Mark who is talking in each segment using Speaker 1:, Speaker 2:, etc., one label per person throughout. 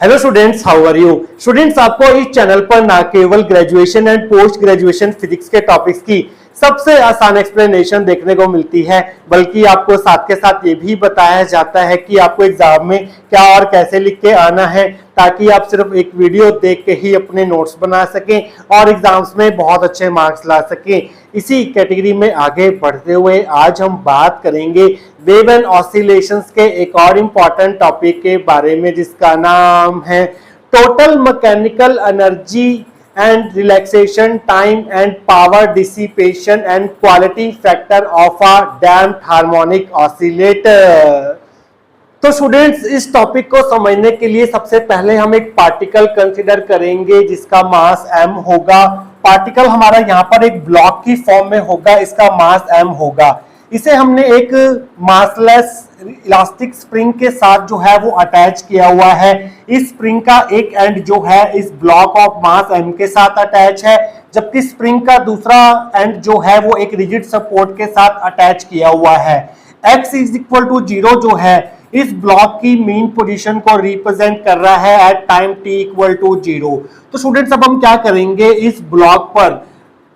Speaker 1: Hello students, how are you students. आपको इस channel पर ना केवल graduation and post graduation physics के टॉपिक्स की सबसे आसान एक्सप्लेनेशन देखने को मिलती है, बल्कि आपको साथ के साथ ये भी बताया जाता है कि आपको एग्जाम में क्या और कैसे लिख के आना है, ताकि आप सिर्फ एक वीडियो देख के ही अपने नोट्स बना सकें और एग्जाम्स में बहुत अच्छे मार्क्स ला सकें। इसी कैटेगरी में आगे बढ़ते हुए आज हम बात करेंगे वेव एंड ऑसिलेशंस के एक और इम्पॉर्टेंट टॉपिक के बारे में, जिसका नाम है total mechanical energy and relaxation time and power dissipation and quality factor of a damped harmonic oscillator। तो स्टूडेंट्स, इस टॉपिक को समझने के लिए सबसे पहले हम एक पार्टिकल कंसीडर करेंगे जिसका मास m होगा। पार्टिकल हमारा यहाँ पर एक ब्लॉक की फॉर्म में होगा, इसका मास m होगा। इसे हमने एक मासलेस इलास्टिक स्प्रिंग के साथ जो है वो अटैच किया हुआ है। इस स्प्रिंग का एक एंड जो है इस ब्लॉक ऑफ मास m के साथ अटैच है, जबकि स्प्रिंग का दूसरा एंड जो है वो एक रिजिड सपोर्ट के साथ अटैच किया हुआ है। x इज इक्वल टू 0 जो है इस ब्लॉक की मीन पोजीशन को रिप्रेजेंट कर रहा है at time t equal to 0। तो स्टूडेंट्स, अब हम क्या करेंगे, इस ब्लॉक पर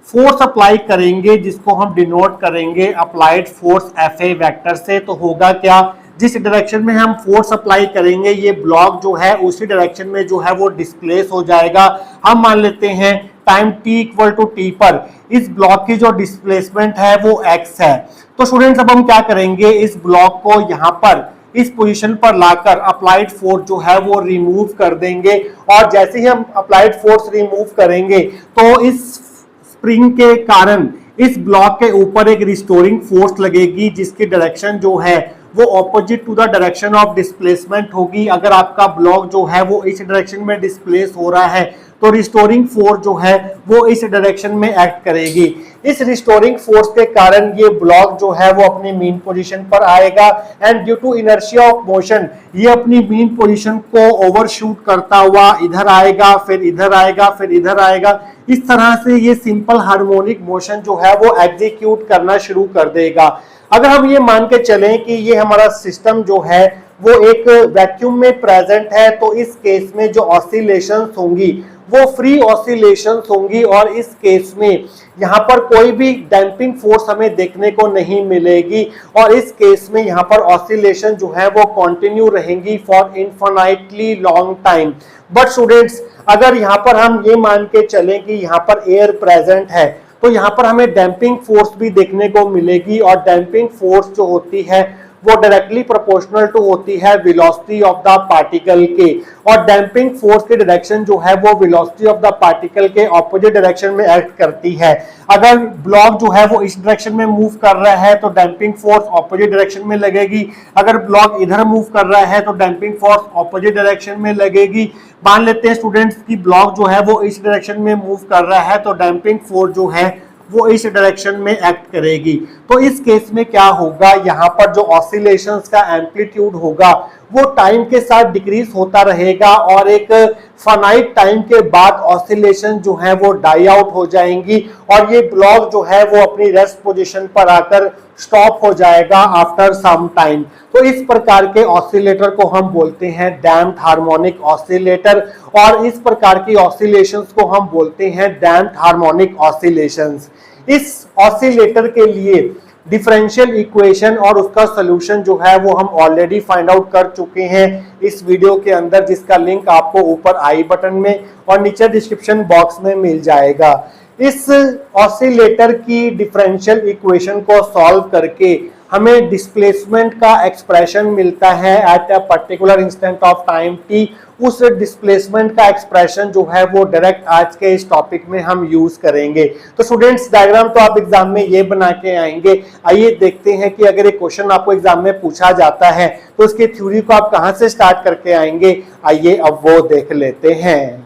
Speaker 1: फोर्स अप्लाई करेंगे जिसको हम डिनोट करेंगे अप्लाइड फोर्स FA वेक्टर से। तो होगा क्या, जिस डायरेक्शन में हम फोर्स अप्लाई करेंगे ये ब्लॉक जो है उसी डायरेक्शन में जो है वो डिस्प्लेस हो जाएगा। हम मान लेते हैं time t equal to t पर इस ब्लॉक की जो डिस्प्लेसमेंट है वो x है। तो स्टूडेंट्स, अब हम क्या करेंगे, इस ब्लॉक को यहाँ पर इस पोजीशन पर लाकर अप्लाइड फोर्स जो है वो रिमूव कर देंगे, और जैसे ही हम अप्लाइड फोर्स रिमूव करेंगे तो इस स्प्रिंग के कारण इस ब्लॉक के ऊपर एक रिस्टोरिंग फोर्स लगेगी, जिसकी डायरेक्शन जो है वो opposite to the direction of displacement होगी। अगर आपका ब्लॉक जो है वो इस डायरेक्शन में डिस्प्लेस हो रहा है तो रिस्टोरिंग फोर्स जो है वो इस डायरेक्शन में एक्ट करेगी। इस रिस्टोरिंग फोर्स के कारण ये ब्लॉक जो है वो अपनी मीन पोजीशन पर आएगा, and due to inertia of motion ये अपनी मीन पोजीशन को ओवरशूट करता हुआ इधर आएगा, फिर इधर आएगा, फिर इधर आएगा। इस तरह से ये सिंपल हार्मोनिक मोशन जो है वो एग्जीक्यूट करना शुरू कर देगा। अगर हम ये मान के चलें कि ये हमारा सिस्टम जो है वो एक वैक्यूम में प्रेजेंट है, तो इस केस में जो ऑसिलेशंस होंगी वो फ्री ऑसिलेशंस होंगी, और इस केस में यहाँ पर कोई भी डैम्पिंग फोर्स हमें देखने को नहीं मिलेगी, और इस केस में यहाँ पर ऑसिलेशन जो है वो कंटिन्यू रहेंगी for infinitely long time. But students, अगर यहाँ पर हम ये मान के चलें कि यहाँ पर एयर प्रेजेंट है तो यहाँ पर हमें डैम्पिंग फोर्स भी देखने को मिलेगी, और डैम्पिंग फोर्स जो होती है वो डायरेक्टली प्रोपोर्शनल टू होती है वेलोसिटी ऑफ द पार्टिकल के, और डैम्पिंग फोर्स की डायरेक्शन जो है वो वेलोसिटी ऑफ द पार्टिकल के ऑपोजिट डायरेक्शन में एक्ट करती है। अगर ब्लॉक जो है वो इस डायरेक्शन में मूव कर रहा है तो डैम्पिंग फोर्स ऑपोजिट डायरेक्शन में लगेगी, अगर ब्लॉक इधर मूव कर रहा है तो डैम्पिंग फोर्स ऑपोजिट डायरेक्शन में लगेगी। मान लेते हैं स्टूडेंट्स की ब्लॉक जो है वो इस डायरेक्शन में मूव कर रहा है तो डैम्पिंग फोर्स जो है वो इस डायरेक्शन में एक्ट करेगी। तो इस केस में क्या होगा, यहाँ पर जो ऑसिलेशंस का एम्पलीट्यूड होगा वो टाइम के साथ डिक्रीज होता रहेगा, और एक फाइनाइट टाइम के बाद ऑसिलेशन जो है वो डाई आउट हो जाएंगी, और ये ब्लॉक जो है वो अपनी रेस्ट पोजीशन पर आकर स्टॉप हो जाएगा आफ्टर सम टाइम। तो इस प्रकार के ऑसिलेटर को हम बोलते हैं डैम्प्ड हार्मोनिक ऑसिलेटर, और इस प्रकार की ऑसिलेशंस को हम बोलते हैं डैम्प्ड हार्मोनिक ऑसिलेशंस। इस ऑसिलेटर के लिए डिफरेंशियल इक्वेशन और उसका सॉल्यूशन जो है वो हम ऑलरेडी फाइंड आउट कर चुके हैं इस वीडियो के अंदर, जिसका लिंक आपको ऊपर आई बटन में और नीचे डिस्क्रिप्शन बॉक्स में मिल जाएगा। इस ऑसिलेटर की डिफरेंशियल इक्वेशन को सॉल्व करके हमें डिस्प्लेसमेंट का एक्सप्रेशन मिलता है at a particular instant of time t। उस डिस्प्लेसमेंट का एक्सप्रेशन जो है वो डायरेक्ट आज के इस टॉपिक में हम यूज करेंगे। तो स्टूडेंट्स, डायग्राम तो आप एग्जाम में ये बना के आएंगे। आइए देखते हैं कि अगर एक क्वेश्चन आपको एग्जाम में पूछा जाता है तो उसकी थ्योरी को आप कहां से स्टार्ट करके आएंगे। आइए अब वो देख लेते हैं।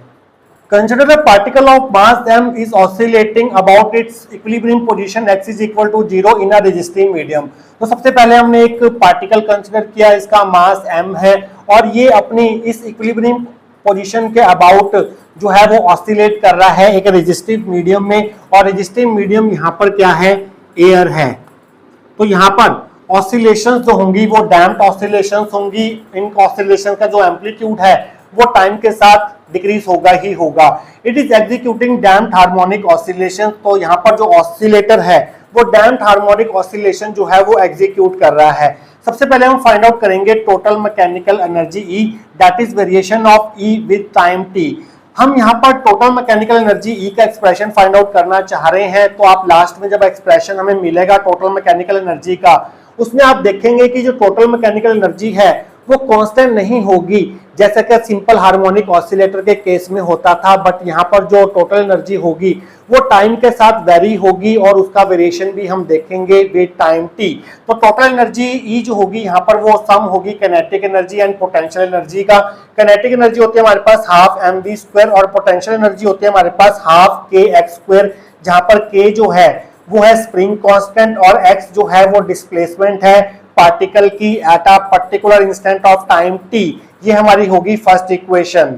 Speaker 1: Consider a particle of mass m is oscillating about its equilibrium position x is equal to 0 in a resistive medium। तो सबसे पहले हमने एक पार्टिकल कंसिडर किया, इसका मास m है, और ये अपनी इस इक्विलिब्रियम पोजीशन के अबाउट जो है वो ऑसिलेट कर रहा है एक रेजिस्टिव मीडियम में, और रेजिस्टिव मीडियम यहाँ पर क्या है, एयर है। तो यहाँ पर ऑसिलेशंस जो होंगी वो डैम्प्ड ऑसिलेशंस होंगी। इन ऑसिलेशन का जो एम्पलीट्यूड है वो टाइम के साथ डिक्रीज होगा ही होगा। It is executing damped harmonic oscillation, तो यहाँ पर जो ऑसिलेटर है वो डैम्प्ड हार्मोनिक ऑसिलेशन जो है वो एग्जीक्यूट कर रहा है। सबसे पहले हम फाइंड आउट करेंगे total mechanical energy E, that is variation of E with time t। हम यहाँ पर टोटल मैकेनिकल एनर्जी E का एक्सप्रेशन फाइंड आउट करना चाह रहे हैं, तो आप लास्ट में जब एक्सप्रेशन हमें मिलेगा टोटल मैकेनिकल एनर्जी का, उसमें आप देखेंगे कि जो टोटल मैकेनिकल एनर्जी है वो कांस्टेंट नहीं होगी जैसे कि सिंपल हार्मोनिक ऑसिलेटर के केस में होता था, बट यहाँ पर जो टोटल एनर्जी होगी वो टाइम के साथ वेरी होगी और उसका वेरिएशन भी हम देखेंगे विद टाइम t। तो टोटल एनर्जी E जो होगी यहाँ पर वो सम होगी kinetic energy and potential energy का। काइनेटिक एनर्जी होती है हमारे पास हाफ mv² और पोटेंशियल एनर्जी होती है हमारे पास हाफ kx², जहां पर k जो है वो है स्प्रिंग कांस्टेंट और x जो है वो डिस्प्लेसमेंट है पार्टिकल की at a particular instant of time t। ये हमारी होगी फर्स्ट इक्वेशन।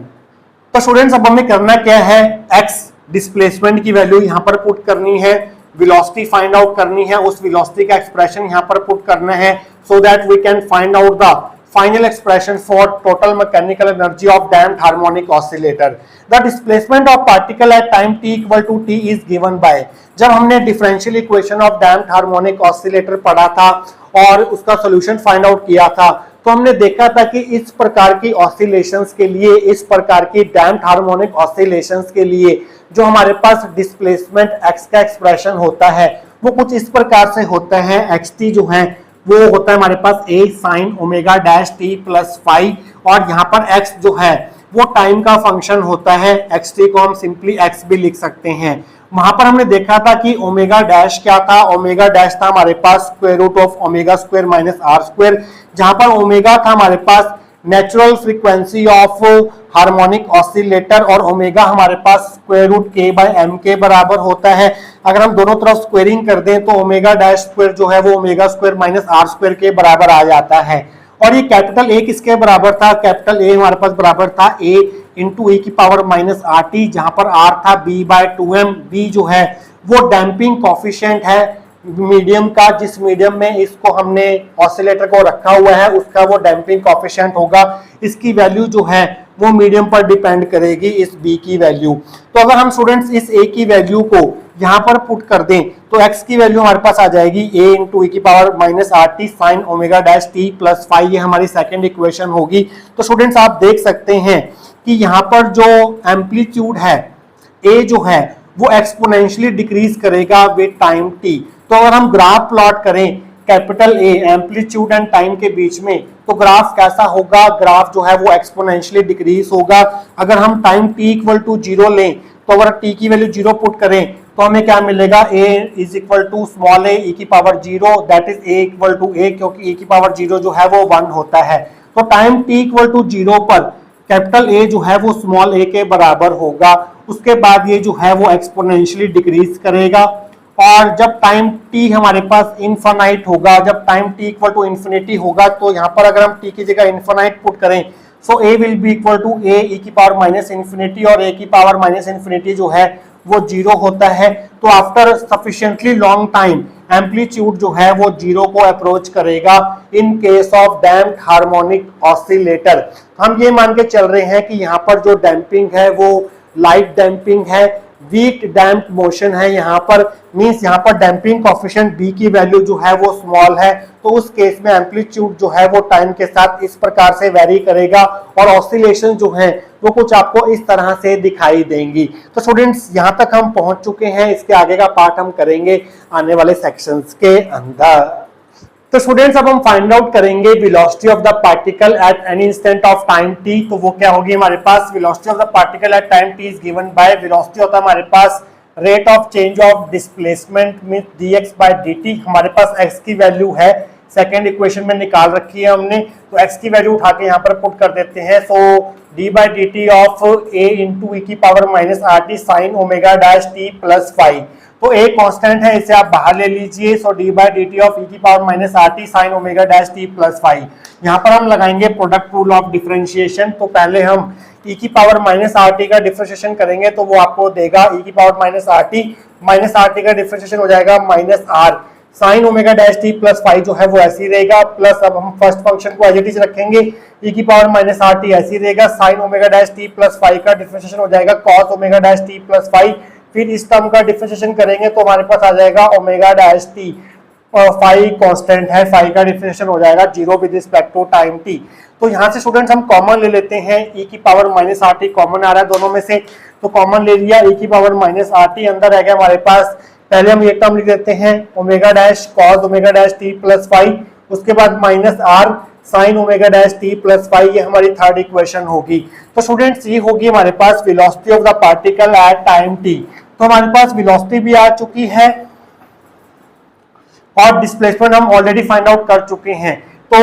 Speaker 1: तो स्टूडेंट्स अब हमें करना क्या है, x डिस्प्लेसमेंट की वैल्यू यहां पर पुट करनी है, वेलोसिटी फाइंड आउट करनी है, उस वेलोसिटी का एक्सप्रेशन यहां पर पुट करना है so that we can find out the final expression for total mechanical energy of damped harmonic oscillator. The displacement of particle at time t equal to t is given by, जब हमने differential equation of damped harmonic oscillator पढ़ा था और उसका solution find out किया था, तो हमने देखा था कि इस प्रकार की oscillations के लिए, इस प्रकार की damped harmonic oscillations के लिए जो हमारे पास displacement x का expression होता है वो कुछ इस प्रकार से होता है। xt जो है वो होता है हमारे पास a sin omega dash t plus phi, और यहाँ पर x जो है वो टाइम का फंक्शन होता है, xt को हम सिंपली x भी लिख सकते हैं। वहां पर हमने देखा था कि ओमेगा डैश क्या था, ओमेगा डैश था हमारे पास square root of omega square minus R square, जहां पर ओमेगा था हमारे पास natural frequency of harmonic oscillator और ओमेगा हमारे पास square root k by m के बराबर होता है। अगर हम दोनों तरफ स्क्वायरिंग कर दें तो ओमेगा डैश स्क्वायर जो है वो omega square minus R square के बराबर आ जाता है। और ये कैपिटल A किसके बराबर था, कैपिटल A हमारे पास बराबर था A इंटू e की पावर माइनस आर टी, जहां पर r था b बाय 2m। b जो है वो डैम्पिंग कॉफिशिएंट है मीडियम का, जिस मीडियम में इसको हमने ऑसिलेटर को रखा हुआ है उसका वो डैम्पिंग कॉफिशिएंट होगा। इसकी वैल्यू जो है वो मीडियम पर डिपेंड करेगी इस b की वैल्यू। तो अगर हम स्टूडेंट्स इस a की वैल्यू को यहाँ पर पुट कर दें तो x की वैल्यू हमारे पास आ जाएगी a इंटू e की power minus R T sine omega dash T plus five, ये हमारी सेकेंड इक्वेशन होगी। तो स्टूडेंट्स आप देख सकते हैं कि यहाँ पर जो एम्पलीट्यूड है a जो है वो एक्सपोनेंशियली डिक्रीज करेगा विद टाइम t। तो अगर हम ग्राफ प्लॉट करें capital A amplitude and time के बीच में, तो ग्राफ कैसा होगा, ग्राफ जो है वो एक्सपोनेंशियली डिक्रीज होगा। अगर हम टाइम t इक्वल टू 0 लें तो अगर t की वैल्यू 0 पुट करें तो हमें क्या मिलेगा, a is equal to small a e की power 0, that is a equal to a, क्योंकि e की पावर 0 जो है वो 1 होता है। तो टाइम t इक्वल टू 0 पर कैपिटल A जो है वो स्मॉल a के बराबर होगा। उसके बाद ये जो है वो एक्सपोनेंशियली डिक्रीज करेगा, और जब टाइम t हमारे पास इनफाइनाइट होगा, जब time t equal to infinity होगा, तो यहाँ पर अगर हम t की जगह इनफाइनाइट पुट करें so a will be equal to a e की पावर माइनस इन्फिनिटी, और a की पावर माइनस इन्फिनिटी जो है वो 0 होता है। तो after sufficiently long time amplitude जो है वो 0 को अप्रोच करेगा in case of damped harmonic oscillator. हम ये मान के चल रहे हैं कि यहाँ पर जो डैम्पिंग है वो लाइट डैम्पिंग है, वीक डैम्प मोशन है यहाँ पर, मींस यहाँ पर डैम्पिंग कोएफिशिएंट b की वैल्यू जो है वो स्मॉल है। तो उस केस में एम्पलीट्यूड जो है वो टाइम के साथ इस प्रकार से वेरी करेगा और ऑसिलेशन जो है वो कुछ आपको इस तरह से दिखाई देंगी। तो स्टूडेंट्स यहाँ तक हम पहुंच चुके हैं, इसके आगे का पार्ट हम करेंगे आने वाले सेक्शंस के अंदर। तो स्टूडेंट्स अब हम फाइंड आउट करेंगे velocity of the particle at any instant of time t। तो वो क्या होगी हमारे पास, velocity of the particle at time t is given by, velocity होता है हमारे पास rate of change of displacement means dx by dt। हमारे पास x की वैल्यू है सेकेंड इक्वेशन में निकाल रखी है हमने, तो x की वैल्यू उठा के यहाँ पर पुट कर देते हैं। सो d by D T of a into e की power minus R T sine omega dash t plus five. तो a कांस्टेंट है, इसे आप बाहर ले लीजिए। सो d by D T of e की power minus R T sine omega dash t plus five. यहाँ पर हम लगाएंगे प्रोडक्ट रूल ऑफ डिफरेंशिएशन। तो पहले हम e की पावर माइनस आर टी का डिफरेंशिएशन करेंगे तो वो आपको देगा e की पावर माइनस आर टी का डिफरेंशिएशन हो जाएगा minus R. Sine omega dash T plus five जो है वो ऐसे ही रहेगा, प्लस अब हम फर्स्ट फंक्शन को एज इट इज रखेंगे, e की पावर माइनस आर टी ऐसे ही रहेगा, sine omega dash T plus five का डिफरेंशिएशन हो जाएगा cos omega dash T plus five, फिर इस टर्म का डिफरेंशिएशन करेंगे तो हमारे पास आ जाएगा omega dash T, five constant है, फाइव का डिफरेंशिएशन हो जाएगा zero with respect to time T. तो यहाँ से स्टूडेंट्स हम कॉमन ले लेते हैं, e की power minus R T common आ रहा है दोनों में से, तो कॉमन ले लिया, e की पावर माइनस आर टी अंदर रह गया हमारे पास। पहले हम ये टर्म लिख देते हैं omega dash cos omega dash T plus five, उसके बाद minus R sine omega dash T plus five, ये हमारी थर्ड इक्वेशन होगी। तो स्टूडेंट्स ये होगी हमारे पास velocity of the particle at time T. तो हमारे पास वेलोसिटी भी आ चुकी है और डिस्प्लेसमेंट हम ऑलरेडी फाइंड आउट कर चुके हैं। तो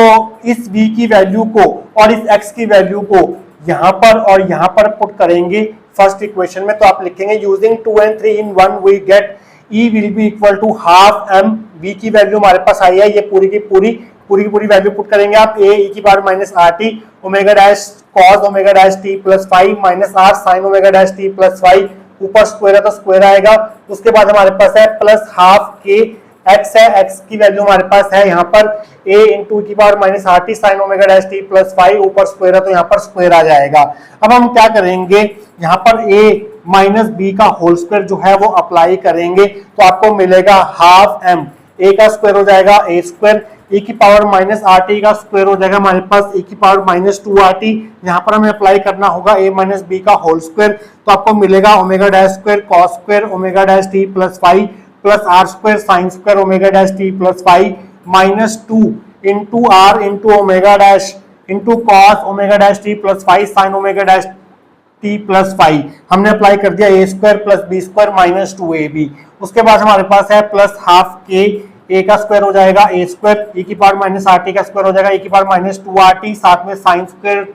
Speaker 1: इस v की वैल्यू को और इस x की वैल्यू को यहां पर और यहां पर पुट करेंगे फर्स्ट इक्वेशन में, तो आप लिखेंगे using 2 and 3 in 1 we get E will be equal to half m, v की वैल्यू हमारे पास आई है, ये पूरी की पूरी वैल्यू पुट करेंगे आप, a e की power minus R T omega dash cos omega dash T plus five minus R sine omega dash T plus five, ऊपर स्क्वायर है तो स्क्वायर आएगा, उसके बाद हमारे पास है प्लस हाफ के x है, x की वैल्यू हमारे पास है यहाँ पर a इंटू की power minus R T sine omega dash T plus five, ऊपर स्क्वायर है तो यहाँ पर स्क्वायर आ जाएगा। अब हम क्या करेंगे, यहाँ पर a माइनस बी का होल स्क्वायर जो है वो अप्लाई करेंगे, तो आपको मिलेगा हाफ m, a का स्क्वायर हो जाएगा a स्क्वायर, e की पावर माइनस आर टी का स्क्वायर हो जाएगा हमारे पास e की power minus two R T, यहाँ पर हमें अप्लाई करना होगा a माइनस बी का होल स्क्वायर, तो आपको मिलेगा omega dash square cos square omega dash T plus five plus R square sine square omega dash T plus five minus two into R into omega dash into cos omega dash T plus five sine omega dash T plus five, हमने apply कर दिया A square plus B square minus two A B. उसके बाद हमारे पास है plus half के, ए का स्क्वायर हो जाएगा ए स्क्वायर, e की पावर माइनस आर टी का स्क्वायर हो जाएगा e की power minus two R T, साथ में sign square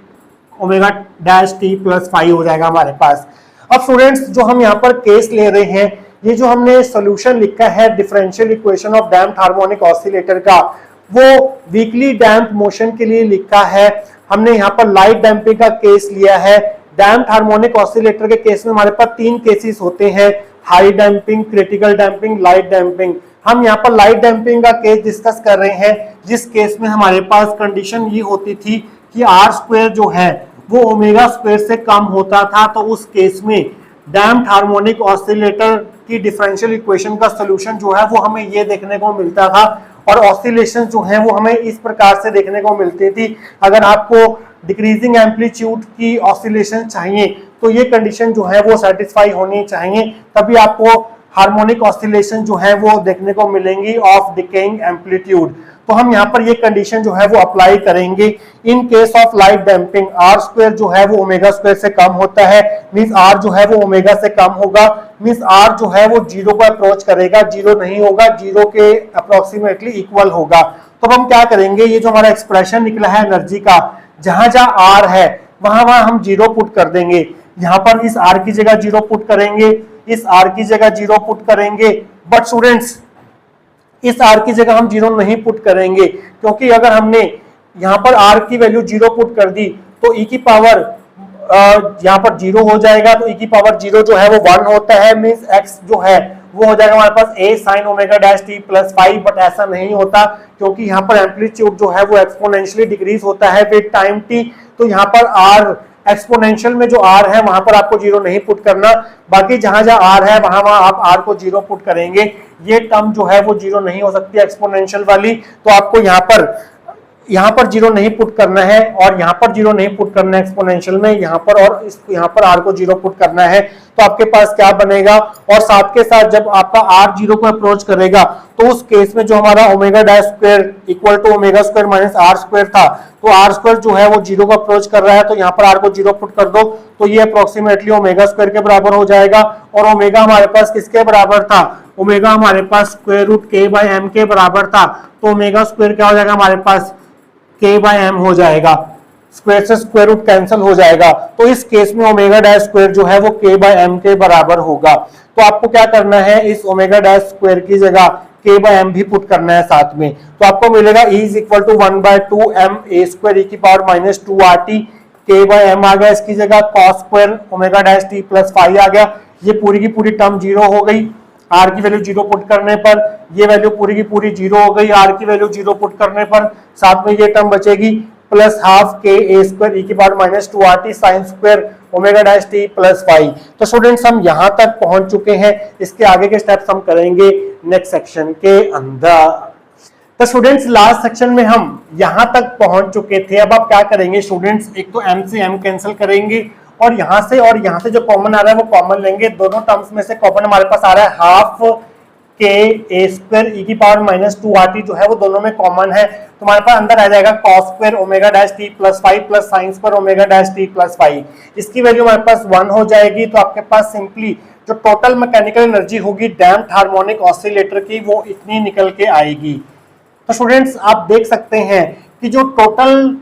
Speaker 1: omega dash T plus five हो जाएगा हमारे पास। अब स्टूडेंट्स जो हम यहाँ पर केस ले रहे हैं, ये जो हमने सॉल्यूशन लिखा है differential equation of damped harmonic oscillator का, वो वीकली डैम्प मोशन के लिए लिखा है। हमने यहाँ पर लाइट डैम्पिंग का केस लिया है। डैम्प्ड हार्मोनिक ऑसिलेटर के केस में हमारे पास तीन केसेस होते हैं, high damping, critical damping, light damping. हम यहाँ पर लाइट डैम्पिंग का केस डिस्कस कर रहे हैं, जिस केस में हमारे पास कंडीशन ये होती थी कि आर स्क्वायर जो है वो ओमेगा स्क्वायर से कम होता था, तो उस केस में डैम्प्ड हार्मोनिक ऑसिलेटर की डिफरेंशियल इक्वेशन का सॉल्यूशन जो है वो हमें ये देखने को मिलता था, और ऑसिलेशन जो है वो हमें इस प्रकार से देखने को मिलती थी। अगर आपको डिक्रीजिंग एम्पलीट्यूड की ऑसिलेशन चाहिए तो ये कंडीशन जो है वो सेटिस्फाई होनी चाहिए, तभी आपको हार्मोनिक ऑसिलेशन जो है वो देखने को मिलेंगी ऑफ डिकेइंग एम्पलीट्यूड। तो हम यहाँ पर ये कंडीशन जो है वो अप्लाई करेंगे। In case of light damping R square जो है वो ओमेगा स्क्वायर से कम होता है, मींस आर जो है वो ओमेगा से कम होगा, मींस आर जो है वो जीरो को अप्रोच करेगा, जीरो नहीं होगा, जीरो के अप्रोक्सीमेटली इक्वल होगा। तो हम क्या करेंगे, ये जो हमारा एक्सप्रेशन निकला है एनर्जी का, जहां जहां आर है वहां वहां हम जीरो पुट कर देंगे। यहाँ पर इस आर की जगह जीरो पुट करेंगे, इस आर की जगह जीरो पुट करेंगे, बट स्टूडेंट्स इस आर की जगह हम जीरो नहीं पुट करेंगे, क्योंकि अगर हमने यहाँ पर आर की वैल्यू जीरो पुट कर दी तो ई की पावर यहाँ पर जीरो हो जाएगा, तो ई की पावर जीरो जो है वो वन होता है, मींस एक्स जो है वो हो जाएगा हमारे पास A sine omega dash T plus five. But ऐसा नहीं होता, क्योंकि यहाँ पर एम्पलीट्यूड जो है वो एक्सपोनेंशियली डिक्रीज होता है विद टाइम टी। तो यहाँ पर आर एक्सपोनेंशियल में जो आर है वहां पर आपको जीरो नहीं पुट करना, बाकी जहां जहां आर है वहां वहां आप आर को जीरो पुट करेंगे। ये टर्म जो है वो जीरो नहीं हो सकती एक्सपोनेंशियल वाली, तो आपको यहाँ पर जीरो नहीं पुट करना है और यहाँ पर जीरो नहीं पुट करना है एक्सपोनेंशियल में, यहाँ पर और यहाँ पर आर को जीरो पुट करना है। तो आपके पास क्या बनेगा, और साथ के साथ जब आपका आर जीरो को अप्रोच करेगा तो उस केस में जो हमारा omega dash square equal to omega square minus R square था, तो आर स्क्वायर जो है वो जीरो को अप्रोच कर रहा है, तो यहाँ पर आर को जीरो पुट कर दो तो ये अप्रोक्सीमेटली ओमेगा स्क्वायर के बराबर हो जाएगा। और ओमेगा हमारे पास किसके बराबर था, ओमेगा हमारे पास स्क्वायर रूट के बाय एम के बराबर था, तो ओमेगा स्क्वायर क्या हो जाएगा हमारे पास के बाय एम हो जाएगा, स्क्वायर से स्क्वायर रूट कैंसिल हो जाएगा। तो इस केस में ओमेगा डैश स्क्वायर जो है वो के बाय एम के बराबर होगा। तो आपको क्या करना है, इस ओमेगा डैश स्क्वायर की जगह के बाय एम भी पुट करना है साथ में, तो आपको मिलेगा E is equal to 1/2 M A square E की power minus two R T, के बाय एम आ गया इसकी जगह, cos square omega dash T plus five आ गया, ये पूरी की पूरी टर्म जीरो हो गई। आर की वैल्यू 0 पुट करने पर ये वैल्यू पूरी की पूरी 0 हो गई, आर की वैल्यू 0 पुट करने पर साथ में ये टर्म बचेगी प्लस हाफ के ए स्क्वायर ई की power minus 2RT sine square omega dash T plus Y. तो स्टूडेंट्स हम यहां तक पहुंच चुके हैं, इसके आगे के स्टेप्स हम करेंगे नेक्स्ट सेक्शन के अंदर। तो स्टूडेंट्स लास्ट सेक्शन में हम यहां तक पहुंच चुके थे। अब आप क्या करेंगे स्टूडेंट्स, एक तो m से m कैंसिल करेंगे और यहां से जो कॉमन आ रहा है वो कॉमन लेंगे। दोनों टर्म्स में से कॉमन हमारे पास आ रहा है हाफ के ए स्क्वायर ई की पावर माइनस 2RT जो है वो दोनों में कॉमन है, तो हमारे पास अंदर आ जाएगा cos square omega dash T plus 5 plus sign square omega dash T plus 5। इसकी वैल्यू हमारे पास 1 हो जाएगी। तो आपके पास सिंपली जो टोटल मैकेनिकल एनर्जी होगी डैम्प्ड हार्मोनिक ऑसिलेटर की वो इतनी निकल के आएगी। तो स्टूडेंट्स आप देख सकते हैं कि जो टोटल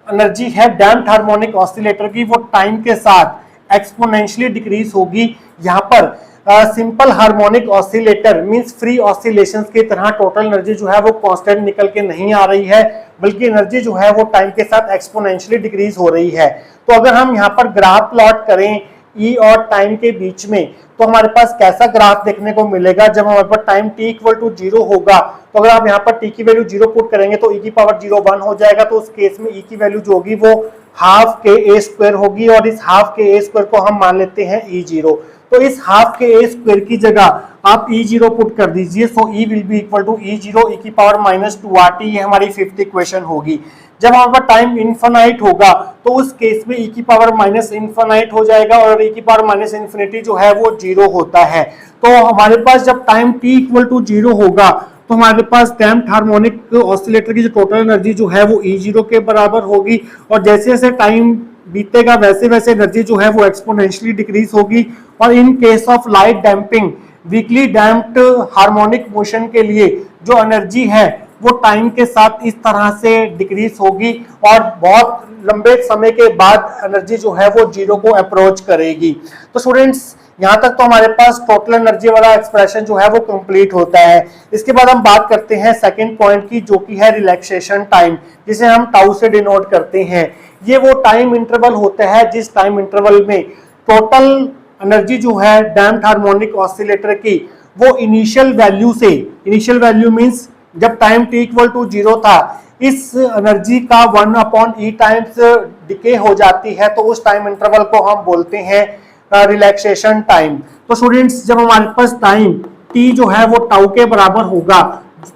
Speaker 1: एनर्जी है डैम्प्ड हार्मोनिक ऑसिलेटर की वो टाइम के साथ एक्सपोनेंशियली डिक्रीज होगी। यहाँ पर simple harmonic oscillator means free oscillations की तरह टोटल एनर्जी जो है वो कांस्टेंट निकल के नहीं आ रही है, बल्कि एनर्जी जो है वो टाइम के साथ एक्सपोनेंशियली डिक्रीज हो रही है। तो अगर हम यहाँ पर ग्राफ प्लॉट करें ई और टाइम के बीच में, तो हमारे पास कैसा ग्राफ देखने को मिलेगा जब हमारे पास टाइम t इक्वल टू 0 होगा। तो अगर आप यहाँ पर t की वैल्यू 0 पुट करेंगे तो e की पावर 0 1 हो जाएगा। तो उस केस में e की वैल्यू जो होगी वो हाफ के ए स्क्वायर होगी और इस हाफ के ए स्क्वायर को हम मान लेते हैं e0। तो इस हाफ के ए स्क्वायर की जगह आप e0 पुट कर दीजिए। So e will be equal to e0 e की पावर माइनस 2RT, ये हमारी फिफ्थ इक्वेशन होगी। जब हमारे पास टाइम इनफाइनाइट होगा तो उस केस में e की पावर माइनस इनफाइनाइट हो जाएगा और e की पावर माइनस इन्फिनिटी जो है वो 0 होता है। तो हमारे पास जब टाइम t इक्वल टू 0 होगा तो हमारे पास डैम्प्ड हार्मोनिक ऑसिलेटर की जो टोटल एनर्जी जो है वो e0 के बराबर होगी और जैसे जैसे टाइम बीतेगा वैसे वैसे एनर्जी जो है वो एक्सपोनेंशियली डिक्रीज होगी। और इन case of light damping weekly damped harmonic motion के लिए जो एनर्जी है वो टाइम के साथ इस तरह से डिक्रीज होगी और बहुत लंबे समय के बाद एनर्जी जो है वो 0 को अप्रोच करेगी। तो स्टूडेंट्स यहाँ तक तो हमारे पास टोटल एनर्जी वाला एक्सप्रेशन जो है वो कंप्लीट होता है। इसके बाद हम बात करते हैं सेकंड पॉइंट की, जो कि है रिलैक्सेशन टाइम, जिसे हम टाउ से डिनोट करते हैं। ये वो टाइम इंटरवल होता है जिस टाइम इंटरवल में टोटल एनर्जी जो है डैम्प्ड हार्मोनिक ऑसिलेटर की वो इनिशियल वैल्यू मींस जब टाइम t इक्वल टू 0 था, इस एनर्जी का 1/e टाइम्स डिके हो जाती है। तो उस टाइम इंटरवल को हम बोलते हैं रिलैक्सेशन टाइम। तो स्टूडेंट्स जब हमारे पास टाइम t जो है वो टाउ के बराबर होगा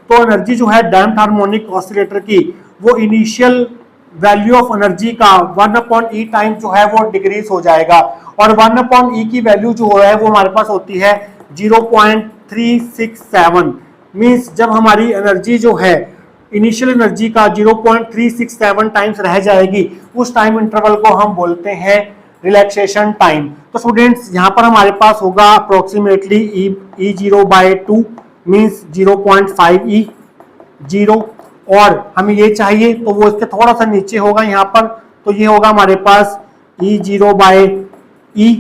Speaker 1: तो एनर्जी जो है डैम्प्ड हार्मोनिक ऑसिलेटर की वो इनिशियल वैल्यू ऑफ एनर्जी का 1/e टाइम जो है वो डिक्रीज हो जाएगा और 1/e की वैल्यू जो है वो हमारे पास होती है 0.367। मींस जब हमारी एनर्जी जो है इनिशियल एनर्जी का 0.367 टाइम्स रह जाएगी उस टाइम इंटरवल को हम बोलते हैं रिलैक्सेशन टाइम। तो स्टूडेंट्स यहाँ पर हमारे पास होगा अप्रोक्सीमेटली e0/2 मींस 0.5e 0 और हमें ये चाहिए तो वो इसके थोड़ा सा नीचे होगा यहाँ पर, तो ये होगा हमारे पास e0/e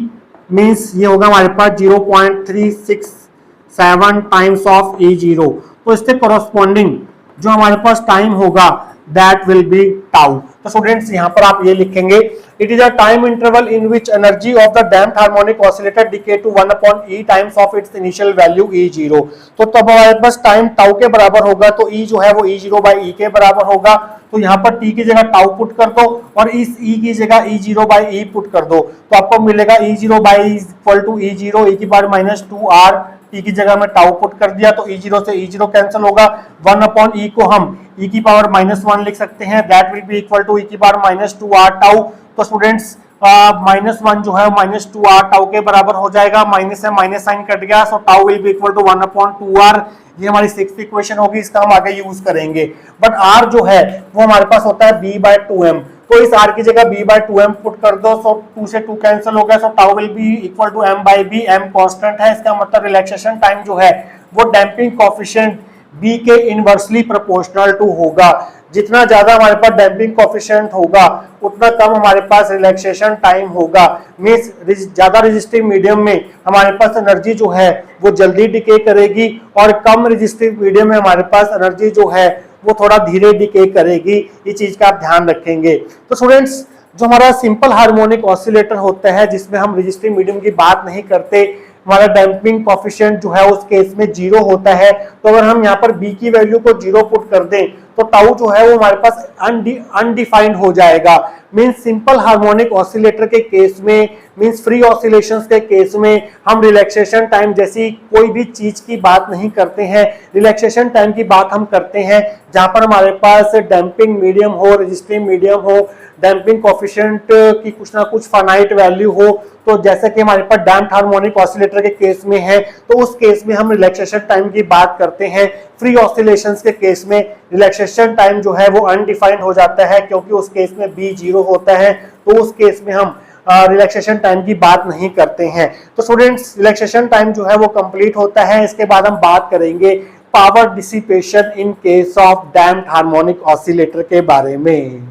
Speaker 1: मींस ये होगा हमारे पास 0.367 टाइम्स ऑफ e0। तो इसके कॉरस्पॉन्डिंग जो हमारे पास टाइम होगा दैट विल बी टाउ। तो स्टूडेंट्स यहाँ पर आप ये लिखेंगे, it is a time interval in which energy of the damped harmonic oscillator decay to 1/e times of its initial value e0। तो तब हमारे पास टाइम टाउ के बराबर होगा तो e जो है वो e0/e के बराबर होगा। तो यहाँ पर t की जगह टाउ पुट कर दो और इस e की जगह e0/e पुट कर दो तो आपको मिलेगा e0/e equal to e0 e की पावर माइनस 2r। e की जगह में टाउ पुट कर दिया तो e0 से e0 कैंसिल होगा, 1/e को हम e की पावर -1 लिख सकते हैं, that will be equal to e की पावर -2r टाउ। तो स्टूडेंट्स -1 जो है -2r टाउ के बराबर हो जाएगा, माइनस है माइनस साइन कट गया, so tau will be equal to 1/2r। ये हमारी सिक्स्थ इक्वेशन होगी, इसका हम आगे यूज करेंगे। बट r जो है वो हमारे पास होता है b/2m, तो इस r की जगह b/2m पुट कर दो, सो 2 से 2 कैंसिल हो गया, so tau will be equal to m/b। m constant है, इसका मतलब रिलैक्सेशन टाइम जो है वो डैम्पिंग कोएफिशिएंट b के इनवर्सली प्रोपोर्शनल टू होगा। जितना ज्यादा हमारे पास डैम्पिंग कोएफिशिएंट होगा उतना कम हमारे पास रिलैक्सेशन टाइम होगा। मींस ज्यादा रेजिस्टिव मीडियम में हमारे पास एनर्जी जो है वो जल्दी डिके करेगी और कम रेजिस्टिव मीडियम में हमारे पास एनर्जी जो है वो थोड़ा धीरे डिके करेगी। ये चीज का आप ध्यान रखेंगे। तो स्टूडेंट्स जो हमारा सिंपल हार्मोनिक ऑसिलेटर होता है जिसमें हम रेजिस्टिव मीडियम की बात नहीं करते, हमारा डैम्पिंग कोफिशिएंट जो है उस केस में 0 होता है। तो अगर हम यहाँ पर बी की वैल्यू को 0 पुट कर दें तो टाउ जो है वो हमारे पास अनडिफाइंड हो जाएगा। मींस सिंपल हार्मोनिक ऑसिलेटर के केस में, मींस फ्री ऑसिलेशंस के केस में हम रिलैक्सेशन टाइम जैसी कोई भी चीज की बात नहीं करते हैं। रिलैक्सेशन टाइम की बात हम करते हैं जहां पर हमारे पास डैम्पिंग मीडियम हो, रेजिस्टिव मीडियम हो, डैम्पिंग कोफिशिएंट की कुछ ना कुछ फाइनाइट वैल्यू हो। तो जैसे कि हमारे पास डैम्प्ड हार्मोनिक ऑसिलेटर के केस में है तो उस केस में हम रिलैक्सेशन टाइम की बात करते हैं। फ्री ऑसिलेशंस के केस में रिलैक्सेशन टाइम जो है वो अनडिफाइंड हो जाता है क्योंकि उस केस में बी 0 होता है। तो उस केस में हम रिलैक्सेशन टाइम की बात नहीं करते हैं। तो स्टूडेंट्स रिलैक्सेशन टाइम जो है वो कंप्लीट होता है। इसके बाद हम बात करेंगे power dissipation in case of damped harmonic oscillator के बारे में।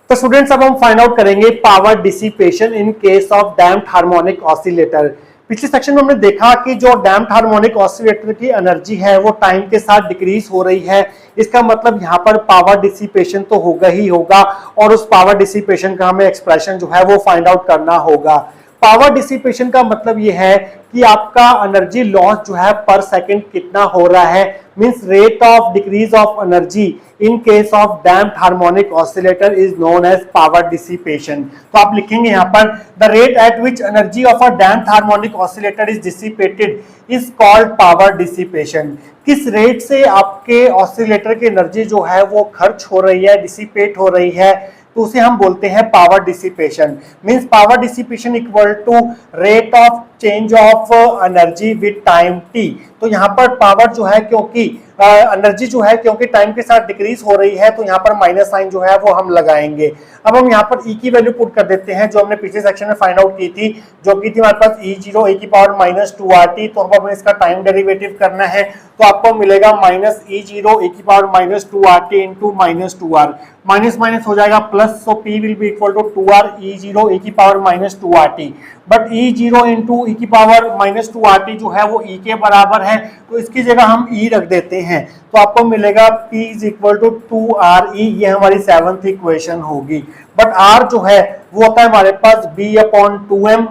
Speaker 1: तो स्टूडेंट्स अब हम फाइंड आउट करेंगे power dissipation in case of damped harmonic oscillator. पिछले सेक्शन में हमने देखा कि जो डैम्प्ड हार्मोनिक ऑसिलेटर की एनर्जी है वो टाइम के साथ डिक्रीज हो रही है। इसका मतलब यहाँ पर पावर डिसिपेशन तो होगा ही होगा और उस पावर डिसिपेशन का हमें एक्सप्रेशन जो है वो फाइंड आउट करना होगा। पावर डिसिपेशन का मतलब ये है कि आपका एनर्जी लॉस जो है पर सेकंड कितना हो रहा है। Means rate of decrease of energy in case of damped harmonic oscillator is known as power dissipation. तो आप लिखेंगे यहाँ पर the rate at which energy of a damped harmonic oscillator is dissipated is called power dissipation. किस rate से आपके oscillator की energy जो है वो खर्च हो रही है, डिसिपेट हो रही है, तो उसे हम बोलते हैं power dissipation. Means power dissipation equal to rate of change of energy with time T. तो यहाँ पर पावर जो है क्योंकि एनर्जी जो है क्योंकि टाइम के साथ डिक्रीज हो रही है तो यहाँ पर माइनस साइन जो है वो हम लगाएंगे। अब हम यहाँ पर E की वैल्यू पुट कर देते हैं जो हमने पिछले सेक्शन में फाइंड आउट की थी, जो की थी हमारे पास E0 e की पावर -2RT। तो अब हमें इसका टाइम डेरिवेटिव करना है तो आपको मिलेगा -E0 e की power -2RT into -2R। Minus minus हो जाएगा plus, so P will be equal to 2R E0 e की power -2RT। But E0 into e की पावर -2RT जो है वो E के बराबर है तो इसकी जगह हम E रख देते हैं। तो आपको मिलेगा P is equal to 2RE। ये हमारी 7th इक्वेशन होगी। बट R जो है वो होता है हमारे पास B/2M।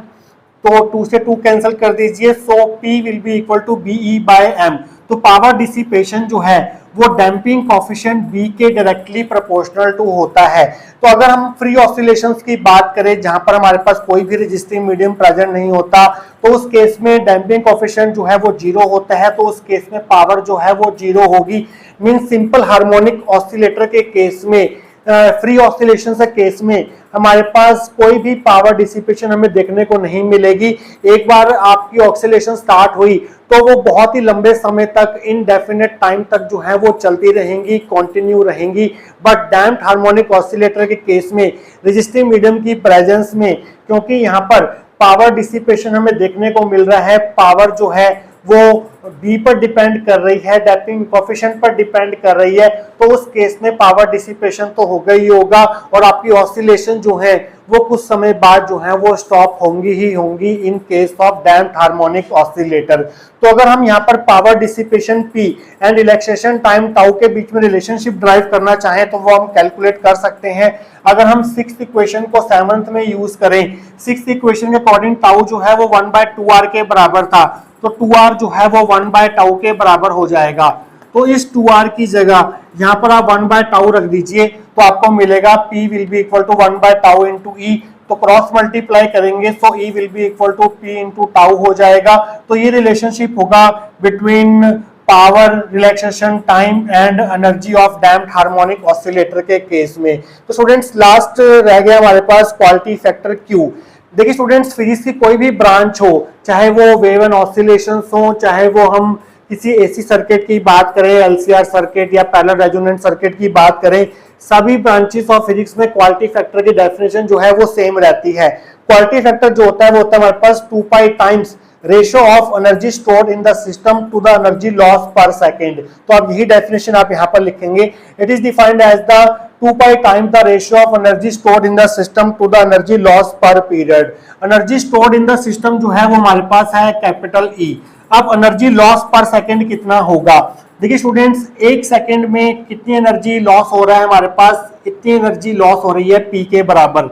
Speaker 1: तो 2 से 2 कैंसिल कर दीजिए, so P will be equal to BE/M। तो पावर डिसिपेशन जो है वो डैम्पिंग कोफिशिएंट B के डायरेक्टली प्रोपोर्शनल टू होता है। तो अगर हम फ्री ऑसिलेशंस की बात करें जहां पर हमारे पास कोई भी रेजिस्टिव मीडियम प्रेजेंट नहीं होता तो उस केस में डैम्पिंग कोफिशिएंट जो है वो 0 होता है। तो उस केस में पावर जो है वो 0 होगी। मींस सिंपल हार्मोनिक ऑसिलेटर के केस में, फ्री ऑसिलेशन के केस में हमारे पास कोई भी पावर डिसिपेशन हमें देखने को नहीं मिलेगी। एक बार आपकी ऑसिलेशन स्टार्ट हुई तो वो बहुत ही लंबे समय तक, इनडेफिनेट टाइम तक जो है वो चलती रहेंगी, कंटिन्यू रहेंगी। बट डैम्प्ड हार्मोनिक ऑसिलेटर के केस में रेजिस्टिव मीडियम की प्रेजेंस में, क्योंकि यहाँ पर पावर डिसिपेशन हमें देखने को मिल रहा है, पावर जो है वो B पर डिपेंड कर रही है, डैम्पिंग कोफिशिएंट पर डिपेंड कर रही है, तो उस केस में पावर डिसिपेशन तो होगा ही होगा और आपकी ऑसिलेशन जो है वो कुछ समय बाद जो है वो स्टॉप होंगी ही होंगी इन case of damped harmonic oscillator. तो अगर हम यहाँ पर power dissipation P and relaxation time tau के बीच में रिलेशनशिप ड्राइव करना चाहें तो वो हम कैलकुलेट कर सकते हैं। अगर हम 6th इक्वेशन को 7th में यूज करें, 6th इक्वेशन के अकॉर्डिंग टाउ जो है वो 1/2R के बराबर था, तो 2R जो है वो 1/टाउ के बराबर हो जाएगा। तो इस 2R की जगह यहाँ पर आप 1/टाउ रख दीजिए तो आपको मिलेगा P will be equal to 1/टाउ इंटू E। तो क्रॉस मल्टीप्लाई करेंगे so E will be equal to P into tau हो जाएगा। तो ये रिलेशनशिप होगा between power, relaxation time and energy of damped harmonic oscillator के केस में। तो स्टूडेंट्स लास्ट रह गया हमारे पास क्वालिटी फैक्टर Q। देखिए स्टूडेंट्स, फिजिक्स की कोई भी ब्रांच हो, चाहे वो वेव एंड ऑसिलेशंस हो, चाहे वो हम किसी एसी सर्किट की बात करें, एलसीआर सर्किट या पैरेलल रेजोनेंट सर्किट की बात करें, सभी ब्रांचेस ऑफ फिजिक्स में क्वालिटी फैक्टर की डेफिनेशन जो है वो सेम रहती है। क्वालिटी फैक्टर जो होता है वो होता है हमारे पास 2π times ratio of energy stored in the system to the energy loss per second. तो अब यही डेफिनेशन आप यहाँ पर लिखेंगे, it is defined as the 2π times the ratio of energy stored in the system to the energy loss per period. Energy stored in the system जो है वो हमारे पास है कैपिटल E। अब एनर्जी लॉस पर सेकेंड कितना होगा? देखिए स्टूडेंट्स, 1 सेकेंड में कितनी एनर्जी लॉस हो रहा है हमारे पास, इतनी एनर्जी लॉस हो रही है P के बराबर।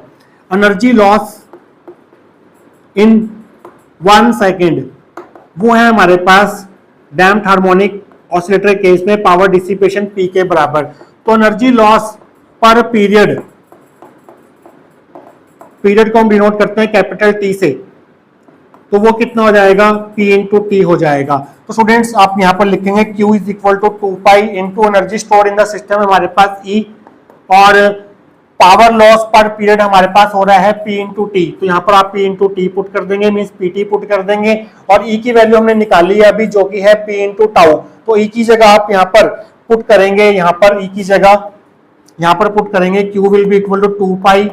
Speaker 1: एनर्जी लॉस इन 1 सेकेंड वो है हमारे पास डैम्प्ड हार्मोनिक ऑसिलेटर केस में पावर डिसिपेशन P के बराबर। तो एनर्जी लॉस पर पीरियड को हम डिनोट करते हैं कैपिटल T से, तो वो कितना हो जाएगा, P इंटू टी हो जाएगा। तो स्टूडेंट्स आप यहाँ पर लिखेंगे Q is equal to 2 pi into energy store in the system हमारे पास E, और पावर लॉस पर पीरियड हमारे पास हो रहा है P इंटू टी। तो यहाँ पर आप P इंटू टी पुट कर देंगे, मीन्स PT पुट कर देंगे, और E की वैल्यू हमने निकाली है अभी जो कि है P इंटू टाउ। तो E की जगह आप यहाँ पर पुट करेंगे, यहाँ पर E की जगह यहाँ पर पुट करेंगे Q will be equal to 2 pi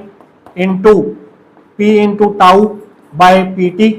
Speaker 1: into P into tau by PT।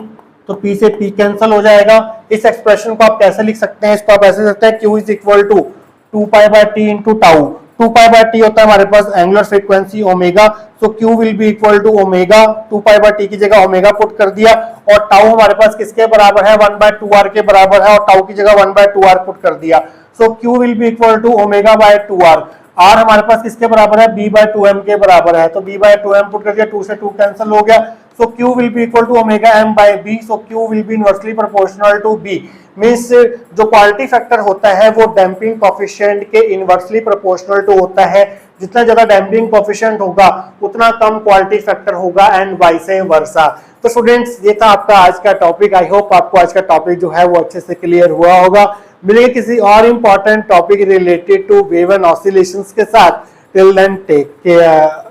Speaker 1: तो P से P कैंसिल हो जाएगा। इस एक्सप्रेशन को आप कैसे लिख सकते हैं, इसको आप ऐसे लिख सकते हैं Q is equal to 2 pi by T into tau. 2 pi by T होता है हमारे पास angular frequency omega, so Q will be equal to omega, 2 pi by T की जगह ओमेगा पुट कर दिया, और टाउ हमारे पास किसके बराबर है, 1 बाय 2R के बराबर है, और टाउ की जगह 1 बाय 2R पुट कर दिया। So Q will be equal to omega by 2R। R हमारे पास किसके बराबर है, B बाय 2M के बराबर है, तो B बाय 2M पुट कर दिया, 2 से 2 कैंसिल हो गया। So Q will be equal to omega m by B. So Q will be inversely proportional to B. Means जो क्वालिटी फैक्टर होता है वो डैम्पिंग कोफिशिएंट के इनवर्सली प्रोपोर्शनल टू होता है। जितना ज्यादा डैम्पिंग कोफिशिएंट होगा उतना कम क्वालिटी फैक्टर होगा, एंड वाइस वर्सा। तो स्टूडेंट्स ये था आपका आज का टॉपिक। आई होप आपको आज का टॉपिक जो है वो अच्छे से क्लियर हुआ होगा। मिलेंगे किसी और important topic related to wave and oscillations के साथ। Till then take care.